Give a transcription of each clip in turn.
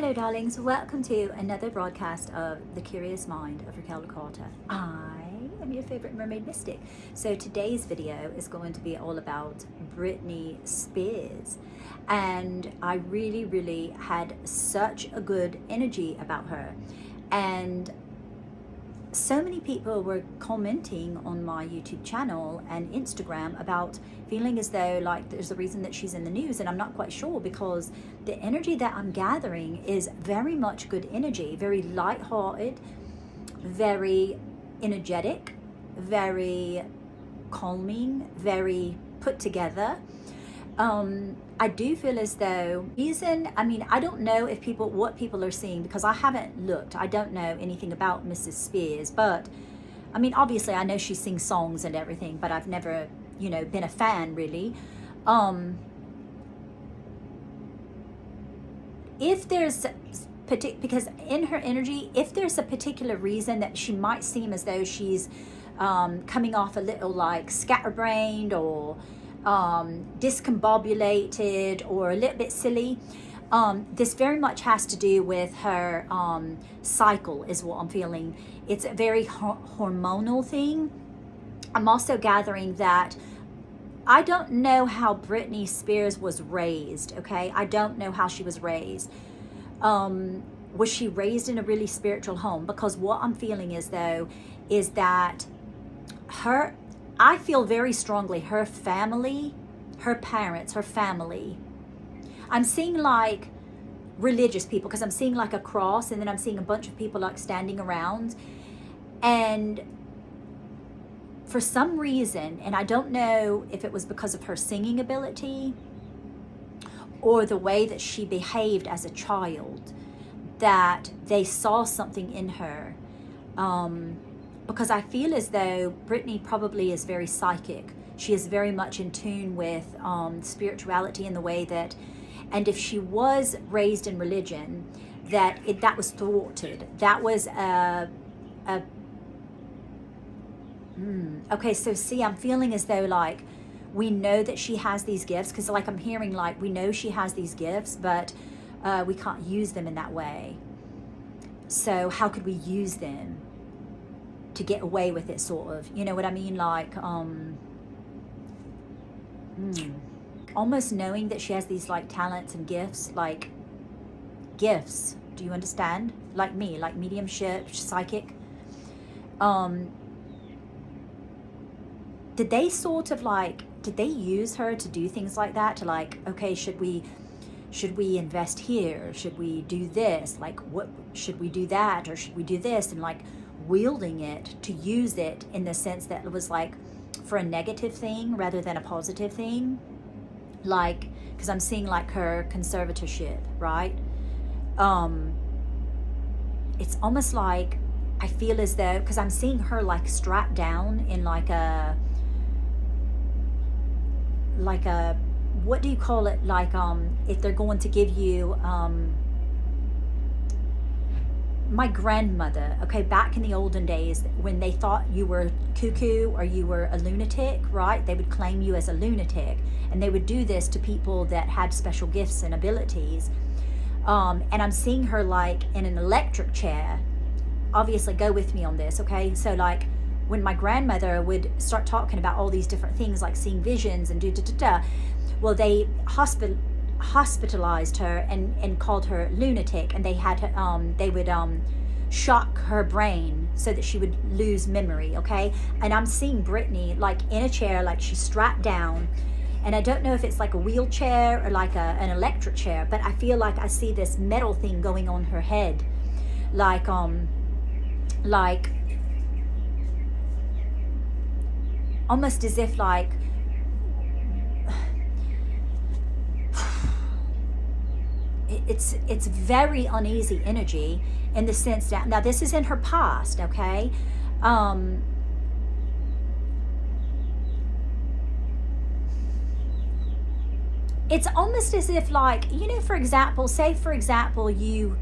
Hello darlings, welcome to another broadcast of The Curious Mind of Raquel. I am your favorite mermaid mystic. So today's video is going to be all about Britney Spears, and I really had such a good energy about her, and so many people were commenting on my YouTube channel and Instagram about feeling as though like there's a reason that she's in the news, and I'm not quite sure, because the energy that I'm gathering is very much good energy, very light-hearted, very energetic, very calming, very put together. I do feel as though I don't know if what people are seeing, because I haven't looked. I don't know anything about Mrs. Spears, but I mean, obviously I know she sings songs and everything, but I've never, been a fan really. If there's because in her energy, if there's a particular reason that she might seem as though she's coming off a little like scatterbrained or discombobulated or a little bit silly, this very much has to do with her cycle, is what I'm feeling. It's a very hormonal thing. I'm also gathering that I don't know how Britney Spears was raised, okay? I don't know how she was raised. Was she raised in a really spiritual home? Because what I'm feeling is that I feel very strongly her family, her parents, her family. I'm seeing like religious people, because I'm seeing like a cross, and then I'm seeing a bunch of people like standing around. And for some reason, and I don't know if it was because of her singing ability or the way that she behaved as a child, that they saw something in her. Because I feel as though Britney probably is very psychic. She is very much in tune with spirituality in the way that, and if she was raised in religion, that was thwarted. That was okay, so see, I'm feeling as though like we know that she has these gifts, because like I'm hearing like we know she has these gifts, but we can't use them in that way. So how could we use them to get away with it, sort of, you know what I mean? Like almost knowing that she has these like talents and gifts, like gifts, do you understand? Like me, like mediumship, psychic. Did they sort of like, did they use her to do things like that, to like, okay, should we invest here, should we do this, like what should we do that, or should we do this, and like wielding it to use it in the sense that it was like for a negative thing rather than a positive thing, like, because I'm seeing like her conservatorship, right? It's almost like I feel as though, because I'm seeing her like strapped down in like a what do you call it, like if they're going to give you my grandmother, okay, back in the olden days, when they thought you were cuckoo or you were a lunatic, right, they would claim you as a lunatic, and they would do this to people that had special gifts and abilities. And I'm seeing her like in an electric chair. Obviously go with me on this, okay? So like when my grandmother would start talking about all these different things, like seeing visions and well, they hospitalized her and called her lunatic, and they had they would shock her brain so that she would lose memory, okay? And I'm seeing Britney like in a chair, like she's strapped down, and I don't know if it's like a wheelchair or like an electric chair, but I feel like I see this metal thing going on her head, like almost as if like it's very uneasy energy, in the sense that, now this is in her past, okay? It's almost as if like, for example, say for example you're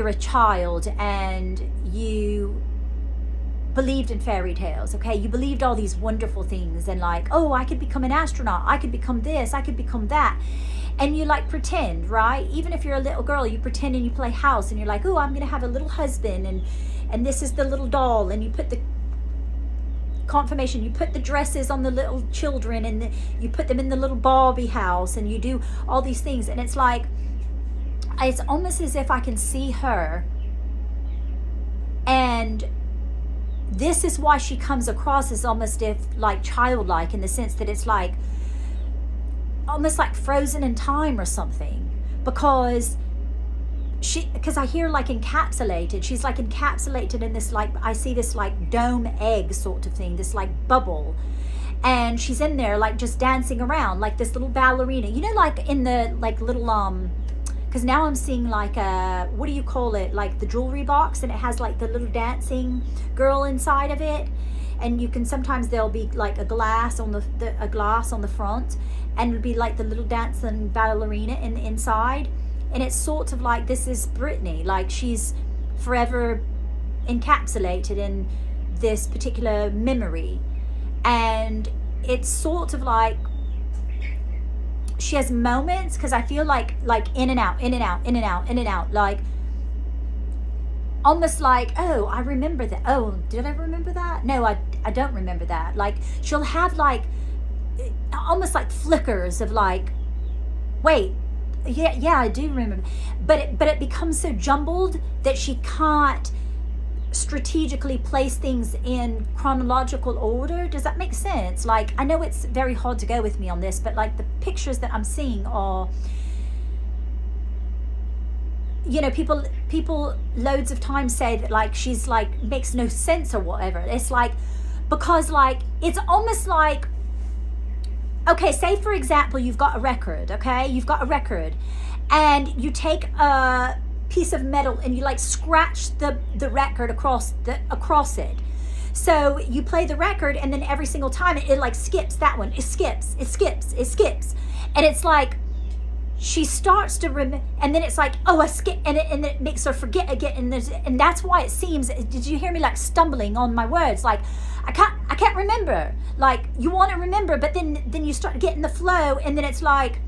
a child and you believed in fairy tales, okay? You believed all these wonderful things, and like, oh, I could become an astronaut, I could become this, I could become that. And you like pretend, right? Even if you're a little girl, you pretend and you play house and you're like, oh, I'm gonna have a little husband, and this is the little doll, and you put the confirmation, you put the dresses on the little children, and you put them in the little Barbie house, and you do all these things. And it's like, it's almost as if I can see her, and this is why she comes across as almost if like childlike, in the sense that it's like almost like frozen in time or something, because I hear like encapsulated. She's like encapsulated in this, like, I see this like dome egg sort of thing, this like bubble, and she's in there like just dancing around like this little ballerina, you know, like in the like little because now I'm seeing like a, what do you call it, like the jewelry box, and it has like the little dancing girl inside of it, and you can sometimes there'll be like a glass on a glass on the front, and it'll be like the little dancing ballerina in the inside. And it's sort of like, this is Britney, like she's forever encapsulated in this particular memory, and it's sort of like she has moments, because I feel like in and out, in and out, in and out, in and out, like almost like, oh, I remember that. Oh, did I remember that? No, I don't remember that. Like she'll have like almost like flickers of like, wait, yeah, I do remember. But it becomes so jumbled that she can't strategically place things in chronological order. Does that make sense? Like, I know it's very hard to go with me on this, but like the pictures that I'm seeing are, you know, people loads of times say that like she's like makes no sense or whatever. It's like, because like it's almost like, okay, say for example you've got a record, and you take a piece of metal and you like scratch the record across it. So you play the record, and then every single time it like skips that one. It skips. And it's like she starts to and then it's like, oh, I skip, and it makes her forget again, and that's why it seems, did you hear me like stumbling on my words? Like I can't remember. Like you want to remember, but then you start getting the flow, and then it's like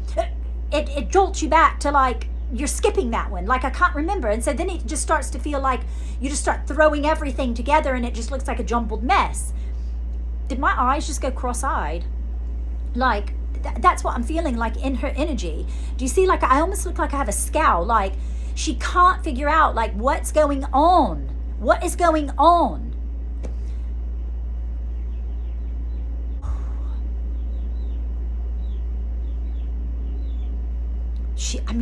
it jolts you back to like you're skipping that one, like I can't remember. And so then it just starts to feel like you just start throwing everything together, and it just looks like a jumbled mess. Did my eyes just go cross-eyed? Like that's what I'm feeling like in her energy. Do you see, like I almost look like I have a scowl, like she can't figure out like what's going on, what is going on.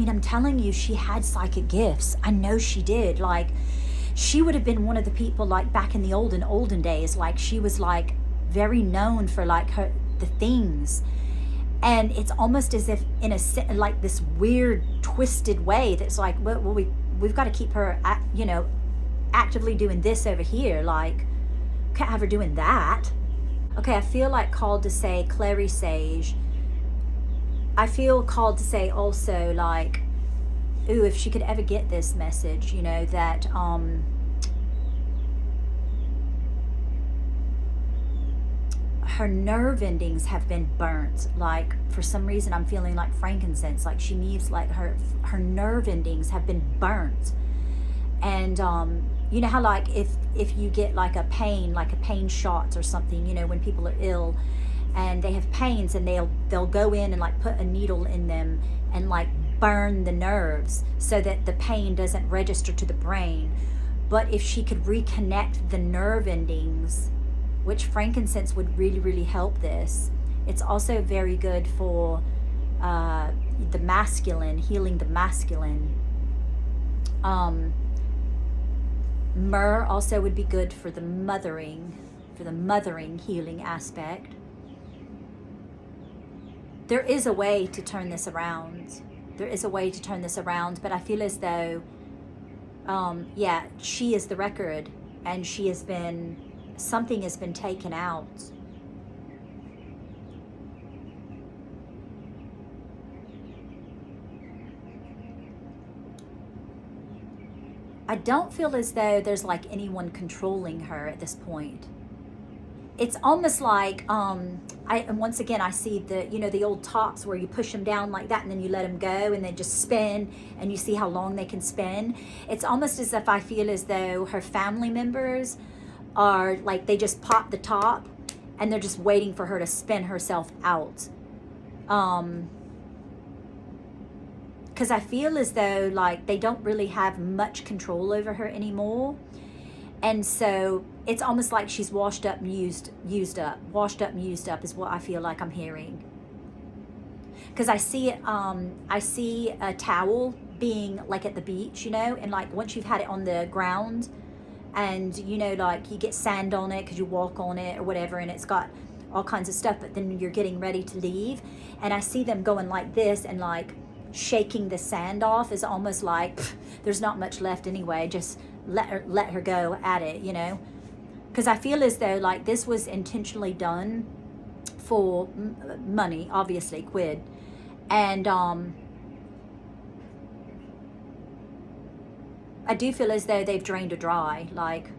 I'm telling you, she had psychic gifts. I know she did. Like, she would have been one of the people, like, back in the olden days. Like, she was, like, very known for, like, the things. And it's almost as if in like, this weird, twisted way that's like, well, we've got to keep her, you know, actively doing this over here. Like, can't have her doing that. Okay, I feel like called to say Clary Sage. I feel called to say also, like, ooh, if she could ever get this message, you know, that her nerve endings have been burnt. Like, for some reason I'm feeling like frankincense, like she needs, like, her nerve endings have been burnt. And you know how, like, if you get like a pain shot or something, you know, when people are ill and they have pains, and they'll go in and like put a needle in them and like burn the nerves so that the pain doesn't register to the brain. But if she could reconnect the nerve endings, which frankincense would really, really help this. It's also very good for the masculine, healing the masculine. Myrrh also would be good for the mothering healing aspect. There is a way to turn this around. But I feel as though, yeah, she is the record, and something has been taken out. I don't feel as though there's like anyone controlling her at this point. it's almost like, and once again, I see the, you know, the old tops where you push them down like that and then you let them go and they just spin and you see how long they can spin. It's almost as if I feel as though her family members are like, they just pop the top and they're just waiting for her to spin herself out. Because I feel as though like they don't really have much control over her anymore. And so it's almost like she's washed up and used up. Washed up and used up is what I feel like I'm hearing. Because I see a towel being like at the beach, you know, and like once you've had it on the ground and, you know, like you get sand on it because you walk on it or whatever, and it's got all kinds of stuff, but then you're getting ready to leave. And I see them going like this and like shaking the sand off, is almost like there's not much left anyway, just let her go at it, you know. Because I feel as though like this was intentionally done for money, obviously, quid. And I do feel as though they've drained her dry. Like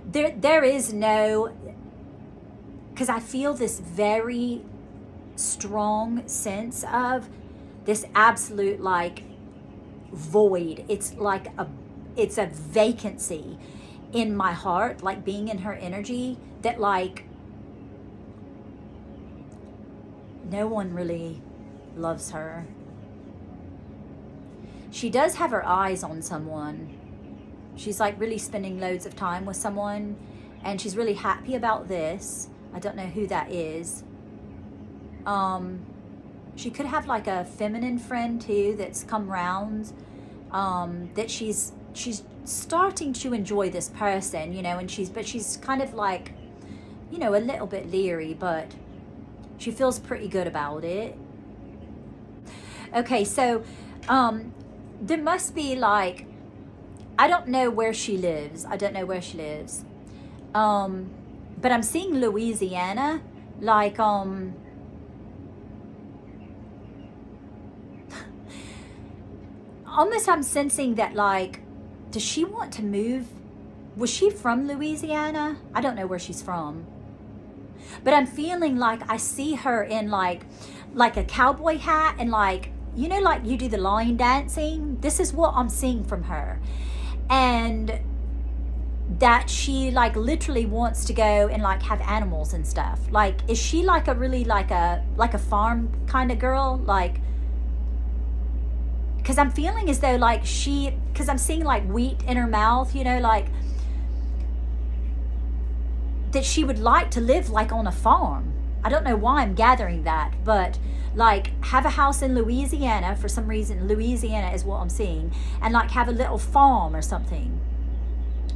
there is no, because I feel this very strong sense of this absolute like void. It's like it's a vacancy in my heart, like being in her energy, that like no one really loves her. She does have her eyes on someone. She's like really spending loads of time with someone, and she's really happy about this. I don't know who that is. She could have like a feminine friend too that's come round, that she's starting to enjoy this person, you know, and she's kind of like, you know, a little bit leery, but she feels pretty good about it. Okay, so there must be like, I don't know where she lives. But I'm seeing Louisiana, like almost I'm sensing that like, does she want to move? Was she from Louisiana? I don't know where she's from. But I'm feeling like I see her in like a cowboy hat and like, you know, like you do the line dancing. This is what I'm seeing from her. And that she like literally wants to go and like have animals and stuff. Like, is she like a really like a farm kind of girl? Like, because I'm feeling as though like because I'm seeing like wheat in her mouth, you know, like that she would like to live like on a farm. I don't know why I'm gathering that, but like have a house in Louisiana. For some reason, Louisiana is what I'm seeing, and like have a little farm or something.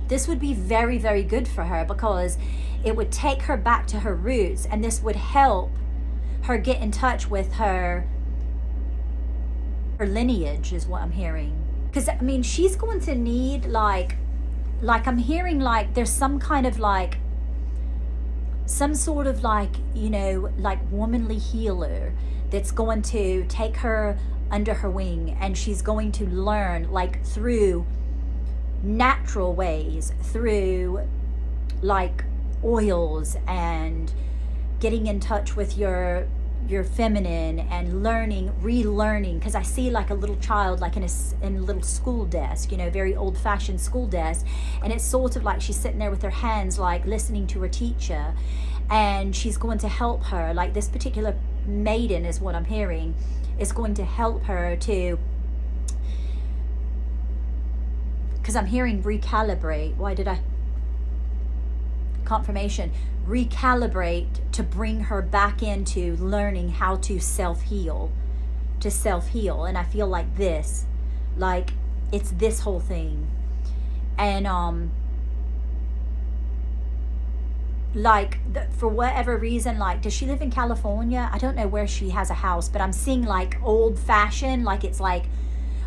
This would be very, very good for her because it would take her back to her roots, and this would help her get in touch with her lineage is what I'm hearing. Because I mean, she's going to need like I'm hearing like there's some kind of like some sort of like, you know, like womanly healer that's going to take her under her wing, and she's going to learn like through natural ways, through like oils and getting in touch with your feminine and relearning, because I see like a little child like in a little school desk, you know, very old-fashioned school desk, and it's sort of like she's sitting there with her hands like listening to her teacher, and she's going to help her, like this particular maiden is what I'm hearing, is going to help her to, because I'm hearing recalibrate. Confirmation, recalibrate, to bring her back into learning how to self-heal. And I feel like this, like it's this whole thing. And for whatever reason, like, does she live in California? I don't know where she has a house, but I'm seeing like old-fashioned, like it's like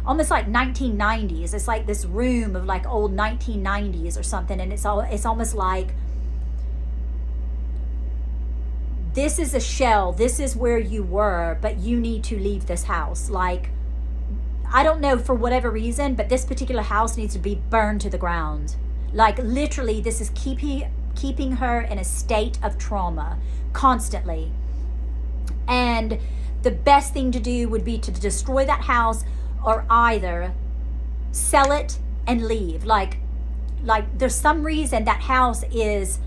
almost like 1990s. It's like this room of like old 1990s or something, and it's almost like this is a shell, this is where you were, but you need to leave this house. Like, I don't know, for whatever reason, but this particular house needs to be burned to the ground. Like literally, this is keeping keeping her in a state of trauma constantly. And the best thing to do would be to destroy that house, or either sell it and leave. Like there's some reason that house is,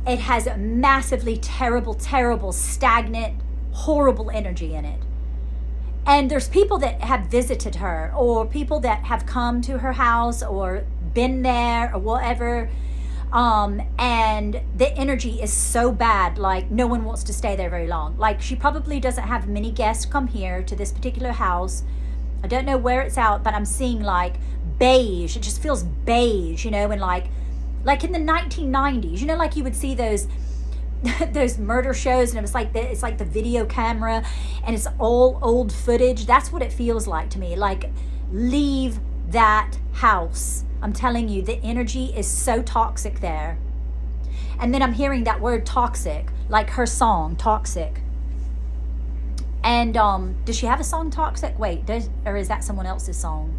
it has a massively terrible, stagnant, horrible energy in it. And there's people that have visited her, or people that have come to her house or been there or whatever. And the energy is so bad, like no one wants to stay there very long. Like she probably doesn't have many guests come here to this particular house. I don't know where it's out, but I'm seeing like beige. It just feels beige, you know, and like in the 1990s, you know, like you would see those murder shows, and it was like it's like the video camera, and it's all old footage. That's what it feels like to me. Like, leave that house. I'm telling you, the energy is so toxic there. And then I'm hearing that word toxic, like her song Toxic. And does she have a song Toxic? Wait, or is that someone else's song?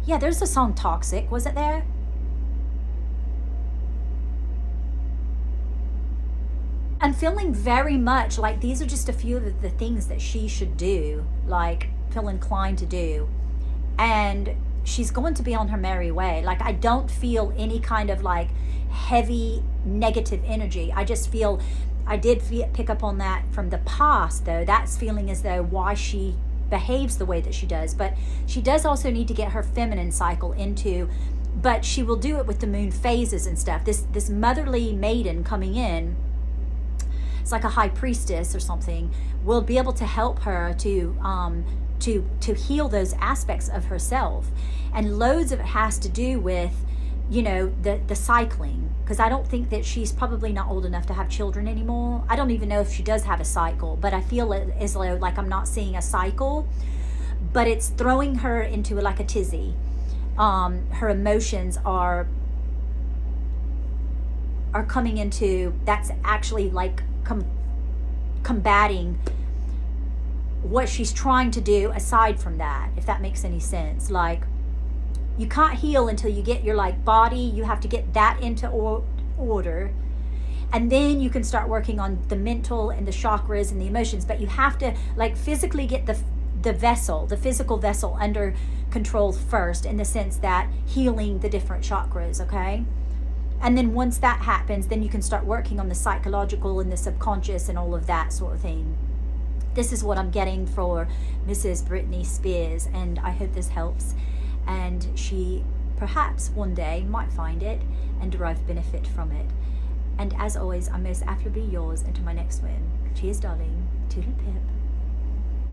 Yeah, there's a song Toxic. Was it there? I'm feeling very much like these are just a few of the things that she should do, like feel inclined to do. And she's going to be on her merry way. Like, I don't feel any kind of like heavy negative energy. I just feel, I did pick up on that from the past though. That's feeling as though why she behaves the way that she does. But she does also need to get her feminine cycle into, but she will do it with the moon phases and stuff. This motherly maiden coming in, it's like a high priestess or something, will be able to help her to heal those aspects of herself. And loads of it has to do with, you know, the cycling, because I don't think that she's probably not old enough to have children anymore. I don't even know if she does have a cycle, but I feel it as though like I'm not seeing a cycle, but it's throwing her into like a tizzy. Her emotions are coming into, that's actually like combating what she's trying to do aside from that, if that makes any sense. Like, you can't heal until you get your like body, you have to get that into order, and then you can start working on the mental and the chakras and the emotions. But you have to like physically get the vessel, the physical vessel under control first, in the sense that healing the different chakras, okay? And then once that happens, then you can start working on the psychological and the subconscious and all of that sort of thing. This is what I'm getting for Mrs. Britney Spears, and I hope this helps. And she perhaps one day might find it and derive benefit from it. And as always, I'm most affably yours until my next one. Cheers, darling. Toodle pip.